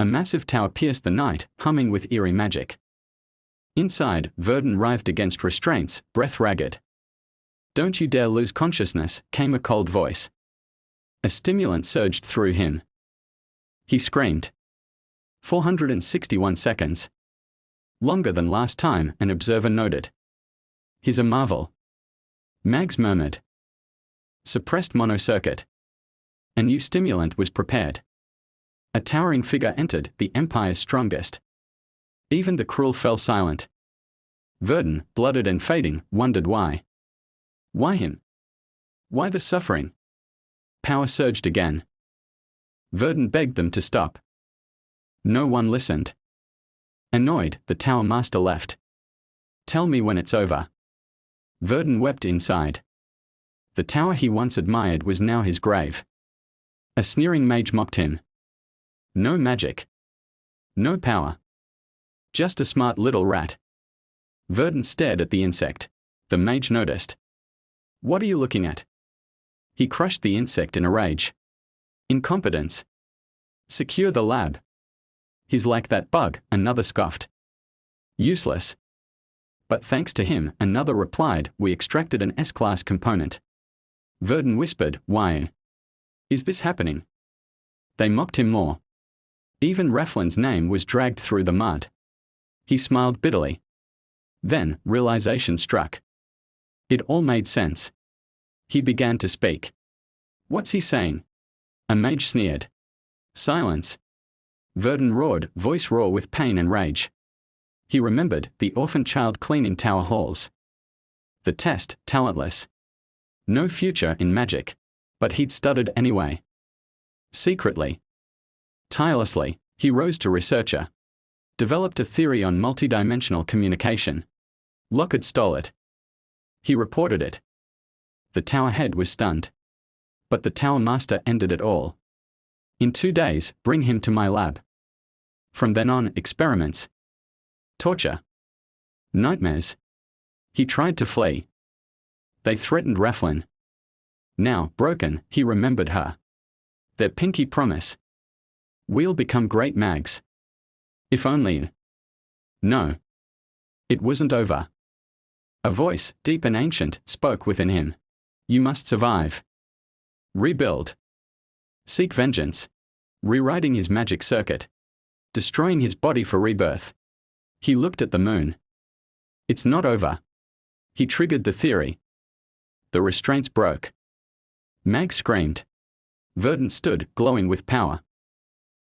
A massive tower pierced the night, humming with eerie magic. Inside, Verdun writhed against restraints, breath ragged. "Don't you dare lose consciousness," came a cold voice. A stimulant surged through him. He screamed. 461 seconds. Longer than last time, an observer noted. "He's a marvel." Mags murmured. Suppressed monocircuit. A new stimulant was prepared. A towering figure entered, the Empire's strongest. Even the cruel fell silent. Verdun, blooded and fading, wondered why. Why him? Why the suffering? Power surged again. Verdun begged them to stop. No one listened. Annoyed, the Tower Master left. "Tell me when it's over." Verdun wept inside. The tower he once admired was now his grave. A sneering mage mocked him. No magic. No power. Just a smart little rat. Verdun stared at the insect. The mage noticed. "What are you looking at?" He crushed the insect in a rage. "Incompetence. Secure the lab." "He's like that bug," another scoffed. "Useless." But thanks to him, another replied, "We extracted an S-class component." Verdun whispered, "Why is this happening?" They mocked him more. Even Raflin's name was dragged through the mud. He smiled bitterly. Then, realization struck. It all made sense. He began to speak. "What's he saying?" A mage sneered. "Silence." Verdun roared, voice raw with pain and rage. He remembered the orphan child cleaning tower halls. The test, talentless. No future in magic. But he'd stuttered anyway. Secretly. Tirelessly, he rose to researcher. Developed a theory on multidimensional communication. Lockard stole it. He reported it. The tower head was stunned. But the Tower Master ended it all. "In 2 days, bring him to my lab." From then on, experiments. Torture. Nightmares. He tried to flee. They threatened Raflin. Now, broken, he remembered her. Their pinky promise. "We'll become great mags." If only. No. It wasn't over. A voice, deep and ancient, spoke within him. "You must survive. Rebuild. Seek vengeance." Rewriting his magic circuit. Destroying his body for rebirth. He looked at the moon. "It's not over." He triggered the theory. The restraints broke. Mag screamed. Verdun stood, glowing with power.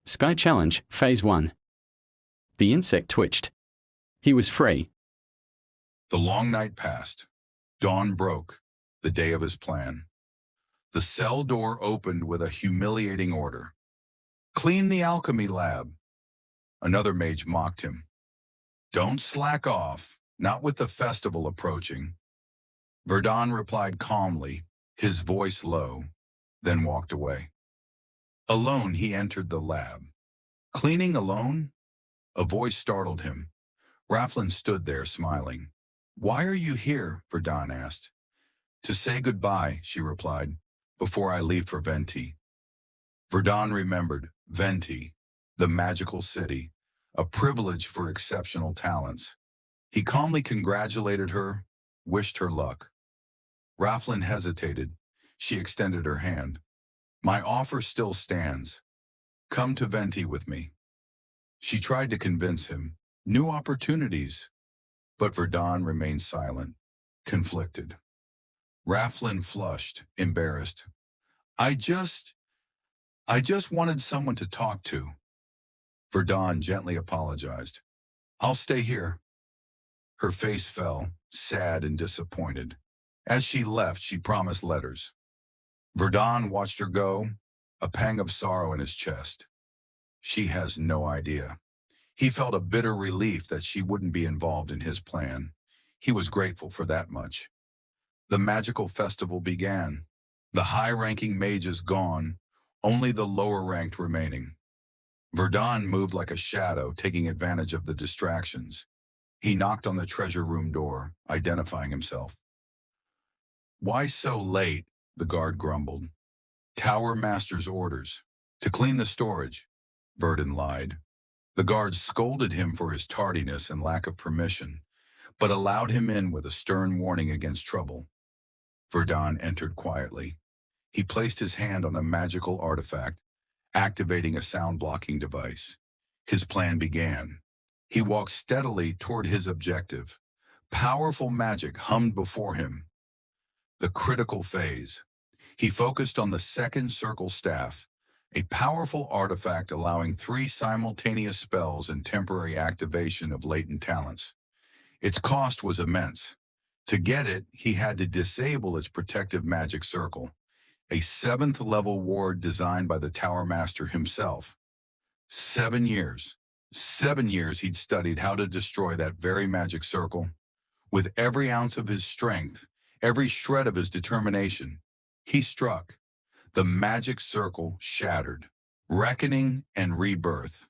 Sky Challenge, Phase 1. The insect twitched. He was free. The long night passed. Dawn broke, the day of his plan. The cell door opened with a humiliating order. "Clean the alchemy lab." Another mage mocked him. "Don't slack off, not with the festival approaching." Verdun replied calmly, his voice low, then walked away. Alone, he entered the lab. "Cleaning alone?" A voice startled him. Raflin stood there, smiling. "Why are you here?" Verdun asked. "To say goodbye," she replied, "before I leave for Venti." Verdun remembered Venti, the magical city, a privilege for exceptional talents. He calmly congratulated her, wished her luck. Raflin hesitated. She extended her hand. "My offer still stands. Come to Venti with me." She tried to convince him. New opportunities. But Verdun remained silent, conflicted. Raflin flushed, embarrassed. I just wanted someone to talk to." Verdun gently apologized. "I'll stay here." Her face fell, sad and disappointed. As she left, she promised letters. Verdun watched her go, a pang of sorrow in his chest. She has no idea. He felt a bitter relief that she wouldn't be involved in his plan. He was grateful for that much. The magical festival began. The high-ranking mages gone, only the lower-ranked remaining. Verdun moved like a shadow, taking advantage of the distractions. He knocked on the treasure room door, identifying himself. "Why so late?" the guard grumbled. "Tower Master's orders. To clean the storage." Verdun lied. The guards scolded him for his tardiness and lack of permission, but allowed him in with a stern warning against trouble. Verdun entered quietly. He placed his hand on a magical artifact, activating a sound-blocking device. His plan began. He walked steadily toward his objective. Powerful magic hummed before him. The critical phase. He focused on the second circle staff, a powerful artifact allowing 3 simultaneous spells and temporary activation of latent talents. Its cost was immense. To get it, he had to disable its protective magic circle, a 7th-level ward designed by the Tower Master himself. 7 years. 7 years he'd studied how to destroy that very magic circle. With every ounce of his strength, every shred of his determination, he struck. The magic circle shattered. Reckoning and rebirth.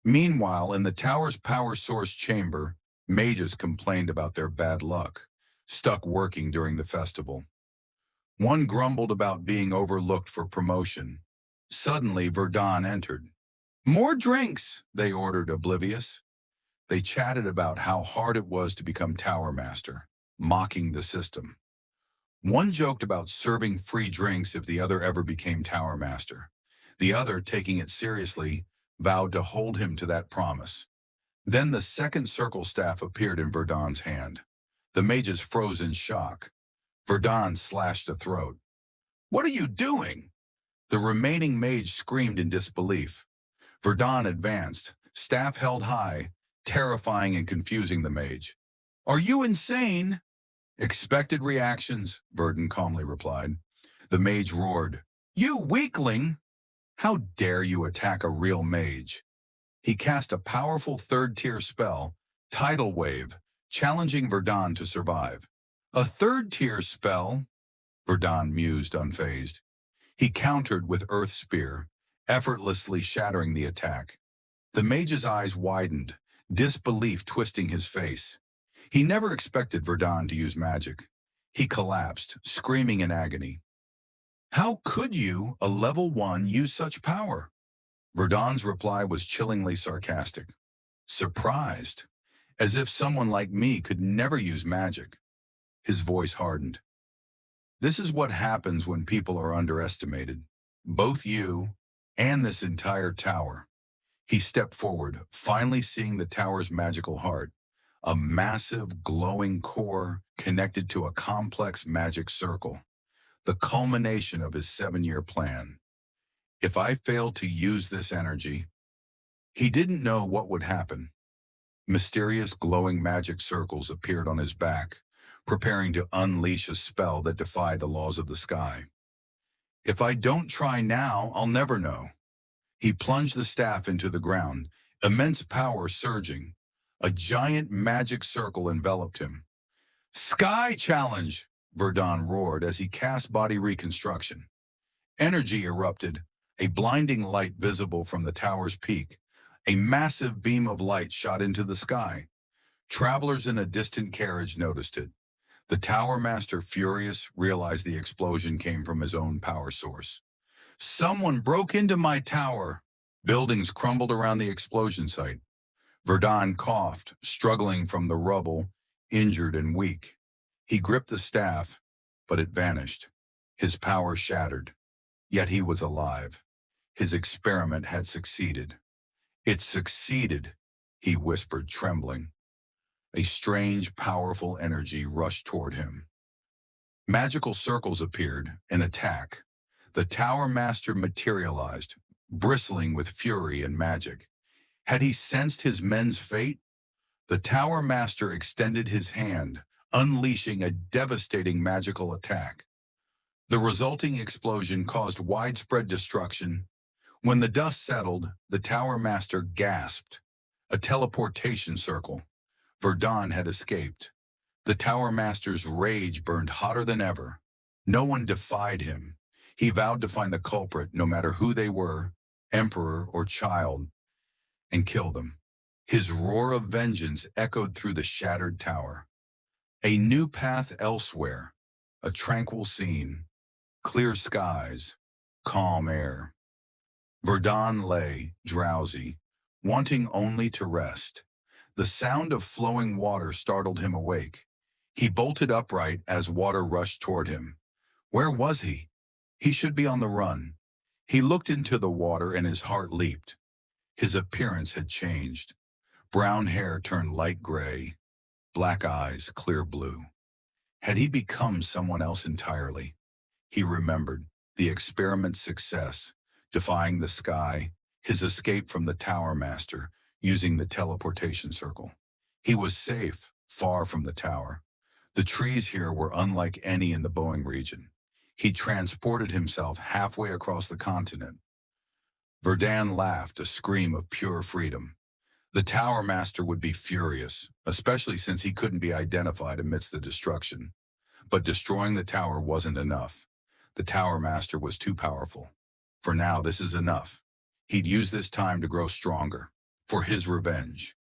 Meanwhile, in the tower's power source chamber, mages complained about their bad luck, stuck working during the festival. One grumbled about being overlooked for promotion. Suddenly, Verdun entered. "More drinks," they ordered, oblivious. They chatted about how hard it was to become Tower Master, mocking the system. One joked about serving free drinks if the other ever became Tower Master. The other, taking it seriously, vowed to hold him to that promise. Then the second circle staff appeared in Verdun's hand. The mages froze in shock. Verdun slashed a throat. "What are you doing?" The remaining mage screamed in disbelief. Verdun advanced, staff held high, terrifying and confusing the mage. "Are you insane?" "Expected reactions," Verdun calmly replied. The mage roared, "You weakling! How dare you attack a real mage?" He cast a powerful 3rd-tier spell, Tidal Wave, challenging Verdun to survive. "A 3rd-tier spell?" Verdun mused, unfazed. He countered with Earth Spear, effortlessly shattering the attack. The mage's eyes widened, disbelief twisting his face. He never expected Verdun to use magic. He collapsed, screaming in agony. "How could you, a level 1, use such power?" Verdun's reply was chillingly sarcastic. "Surprised, as if someone like me could never use magic." His voice hardened. "This is what happens when people are underestimated. Both you and this entire tower." He stepped forward, finally seeing the tower's magical heart, a massive, glowing core connected to a complex magic circle, the culmination of his 7-year plan. If I failed to use this energy, he didn't know what would happen. Mysterious glowing magic circles appeared on his back, preparing to unleash a spell that defied the laws of the sky. "If I don't try now, I'll never know." He plunged the staff into the ground, immense power surging. A giant magic circle enveloped him. "Sky Challenge!" Verdun roared as he cast body reconstruction. Energy erupted, a blinding light visible from the tower's peak. A massive beam of light shot into the sky. Travelers in a distant carriage noticed it. The Tower Master, furious, realized the explosion came from his own power source. "Someone broke into my tower!" Buildings crumbled around the explosion site. Verdun coughed, struggling from the rubble, injured and weak. He gripped the staff, but it vanished. His power shattered. Yet he was alive. His experiment had succeeded. "It succeeded," he whispered, trembling. A strange, powerful energy rushed toward him. Magical circles appeared, an attack. The Tower Master materialized, bristling with fury and magic. Had he sensed his men's fate? The Tower Master extended his hand, unleashing a devastating magical attack. The resulting explosion caused widespread destruction. When the dust settled, the Tower Master gasped. A teleportation circle. Verdun had escaped. The Tower Master's rage burned hotter than ever. No one defied him. He vowed to find the culprit, no matter who they were, emperor or child, and kill them. His roar of vengeance echoed through the shattered tower. A new path elsewhere, a tranquil scene, clear skies, calm air. Verdun lay, drowsy, wanting only to rest. The sound of flowing water startled him awake. He bolted upright as water rushed toward him. Where was he? He should be on the run. He looked into the water and his heart leaped. His appearance had changed. Brown hair turned light gray, black eyes clear blue. Had he become someone else entirely? He remembered the experiment's success, defying the sky, his escape from the Tower Master, using the teleportation circle. He was safe, far from the tower. The trees here were unlike any in the Boeing region. He transported himself halfway across the continent. Verdun laughed, a scream of pure freedom. The Tower Master would be furious, especially since he couldn't be identified amidst the destruction. But destroying the tower wasn't enough. The Tower Master was too powerful. For now, this is enough. He'd use this time to grow stronger, for his revenge.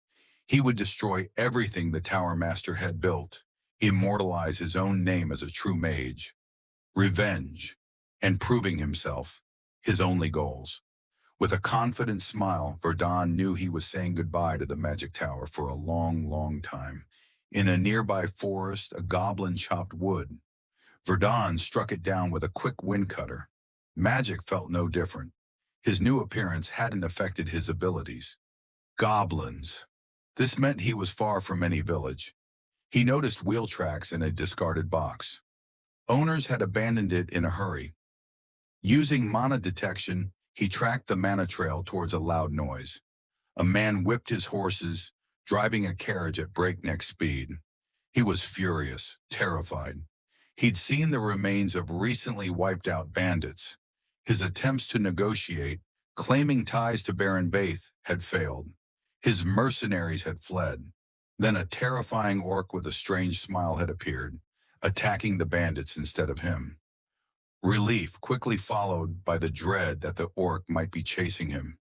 He would destroy everything the Tower Master had built, immortalize his own name as a true mage. Revenge, and proving himself, his only goals. With a confident smile, Verdun knew he was saying goodbye to the magic tower for a long, long time. In a nearby forest, a goblin chopped wood. Verdun struck it down with a quick wind cutter. Magic felt no different. His new appearance hadn't affected his abilities. Goblins. This meant he was far from any village. He noticed wheel tracks in a discarded box. Owners had abandoned it in a hurry. Using mana detection, he tracked the mana trail towards a loud noise. A man whipped his horses, driving a carriage at breakneck speed. He was furious, terrified. He'd seen the remains of recently wiped out bandits. His attempts to negotiate, claiming ties to Baron Baith, had failed. His mercenaries had fled. Then a terrifying orc with a strange smile had appeared, attacking the bandits instead of him. Relief quickly followed by the dread that the orc might be chasing him.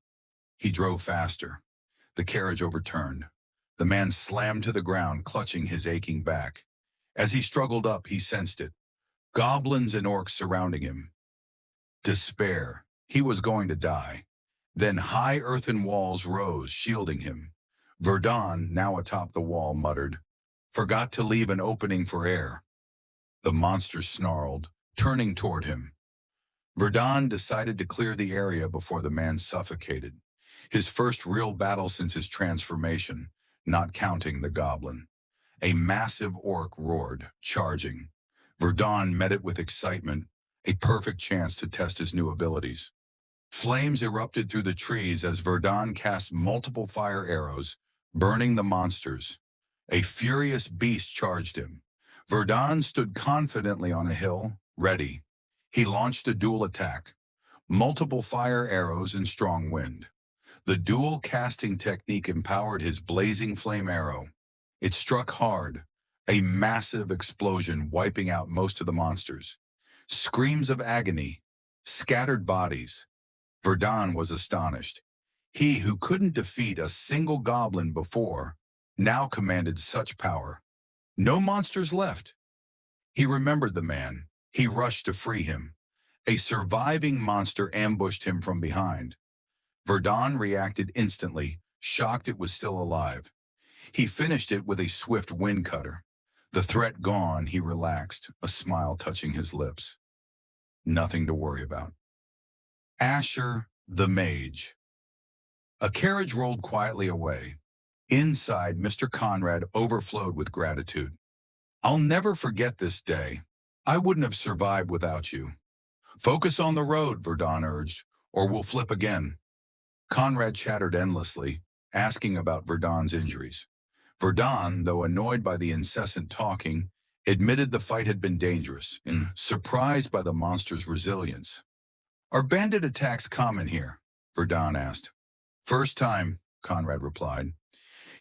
He drove faster. The carriage overturned. The man slammed to the ground, clutching his aching back. As he struggled up, he sensed it. Goblins and orcs surrounding him. Despair. He was going to die. Then high earthen walls rose, shielding him. Verdun, now atop the wall, muttered, "Forgot to leave an opening for air." The monster snarled, turning toward him. Verdun decided to clear the area before the man suffocated. His first real battle since his transformation, not counting the goblin. A massive orc roared, charging. Verdun met it with excitement, a perfect chance to test his new abilities. Flames erupted through the trees as Verdun cast multiple fire arrows, burning the monsters. A furious beast charged him. Verdun stood confidently on a hill, ready. He launched a dual attack, multiple fire arrows and strong wind. The dual casting technique empowered his blazing flame arrow. It struck hard, a massive explosion wiping out most of the monsters. Screams of agony, scattered bodies. Verdun was astonished. He who couldn't defeat a single goblin before, now commanded such power. No monsters left. He remembered the man. He rushed to free him. A surviving monster ambushed him from behind. Verdun reacted instantly, shocked it was still alive. He finished it with a swift wind cutter. The threat gone, he relaxed, a smile touching his lips. Nothing to worry about. Asher, the Mage. A carriage rolled quietly away. Inside, Mr. Conrad overflowed with gratitude. "I'll never forget this day. I wouldn't have survived without you." "Focus on the road," Verdun urged, "or we'll flip again." Conrad chattered endlessly, asking about Verdun's injuries. Verdun, though annoyed by the incessant talking, admitted the fight had been dangerous and surprised by the monster's resilience. "Are bandit attacks common here?" Verdun asked. "First time," Conrad replied.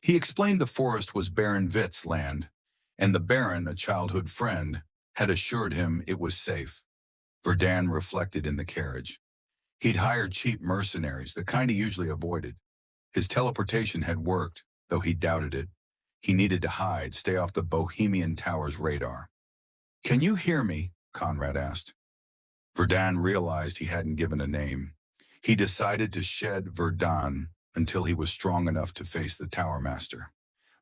He explained the forest was Baron Witt's land, and the Baron, a childhood friend, had assured him it was safe. Verdun reflected in the carriage. He'd hired cheap mercenaries, the kind he usually avoided. His teleportation had worked, though he doubted it. He needed to hide, stay off the Bohemian Tower's radar. "Can you hear me?" Conrad asked. Verdun realized he hadn't given a name. He decided to shed Verdun until he was strong enough to face the Tower Master.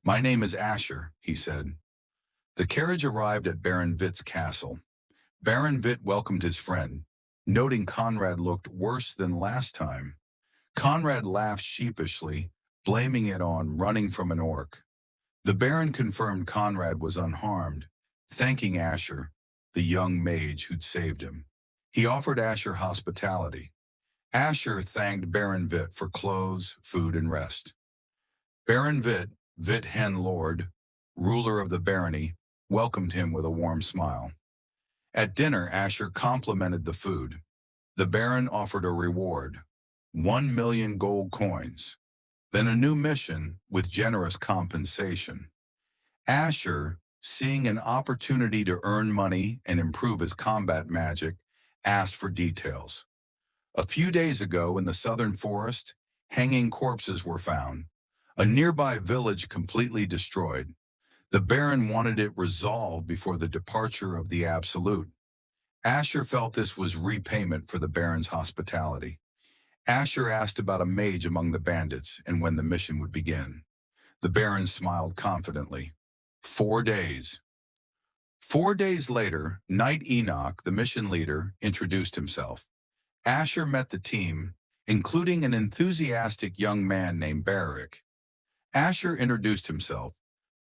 "My name is Asher," he said. The carriage arrived at Baron Witt's castle. Baron Witt welcomed his friend, noting Conrad looked worse than last time. Conrad laughed sheepishly, blaming it on running from an orc. The Baron confirmed Conrad was unharmed, thanking Asher, the young mage who'd saved him. He offered Asher hospitality. Asher thanked Baron Witt for clothes, food, and rest. Baron Witt, Witt Hen Lord, ruler of the barony, welcomed him with a warm smile. At dinner, Asher complimented the food. The Baron offered a reward, 1,000,000 gold coins, then a new mission with generous compensation. Asher, seeing an opportunity to earn money and improve his combat magic, asked for details. A few days ago in the southern forest, hanging corpses were found, a nearby village completely destroyed. The Baron wanted it resolved before the departure of the Absolute. Asher felt this was repayment for the Baron's hospitality. Asher asked about a mage among the bandits and when the mission would begin. The Baron smiled confidently. 4 days. 4 days later, Knight Enoch, the mission leader, introduced himself. Asher met the team, including an enthusiastic young man named Barrick. Asher introduced himself,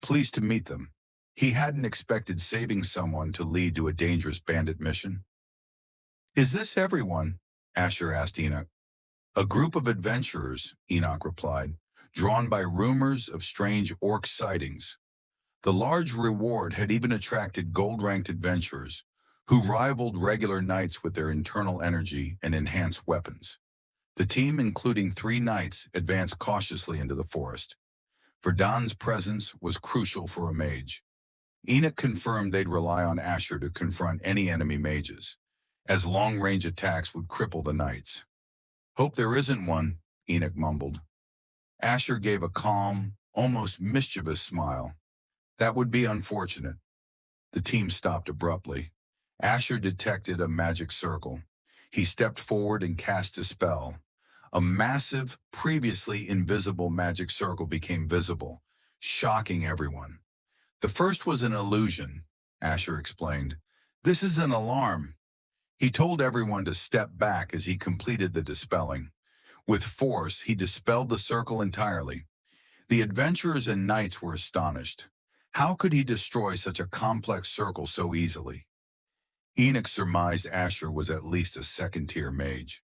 pleased to meet them. He hadn't expected saving someone to lead to a dangerous bandit mission. "Is this everyone?" Asher asked Enoch. "A group of adventurers," Enoch replied, drawn by rumors of strange orc sightings. The large reward had even attracted gold-ranked adventurers, who rivaled regular knights with their internal energy and enhanced weapons. The team, including 3 knights, advanced cautiously into the forest. Verdun's presence was crucial for a mage. Enoch confirmed they'd rely on Asher to confront any enemy mages, as long-range attacks would cripple the knights. "Hope there isn't one," Enoch mumbled. Asher gave a calm, almost mischievous smile. "That would be unfortunate." The team stopped abruptly. Asher detected a magic circle. He stepped forward and cast a spell. A massive, previously invisible magic circle became visible, shocking everyone. "The first was an illusion," Asher explained. "This is an alarm." He told everyone to step back as he completed the dispelling. With force, he dispelled the circle entirely. The adventurers and knights were astonished. How could he destroy such a complex circle so easily? Enoch surmised Asher was at least a second-tier mage.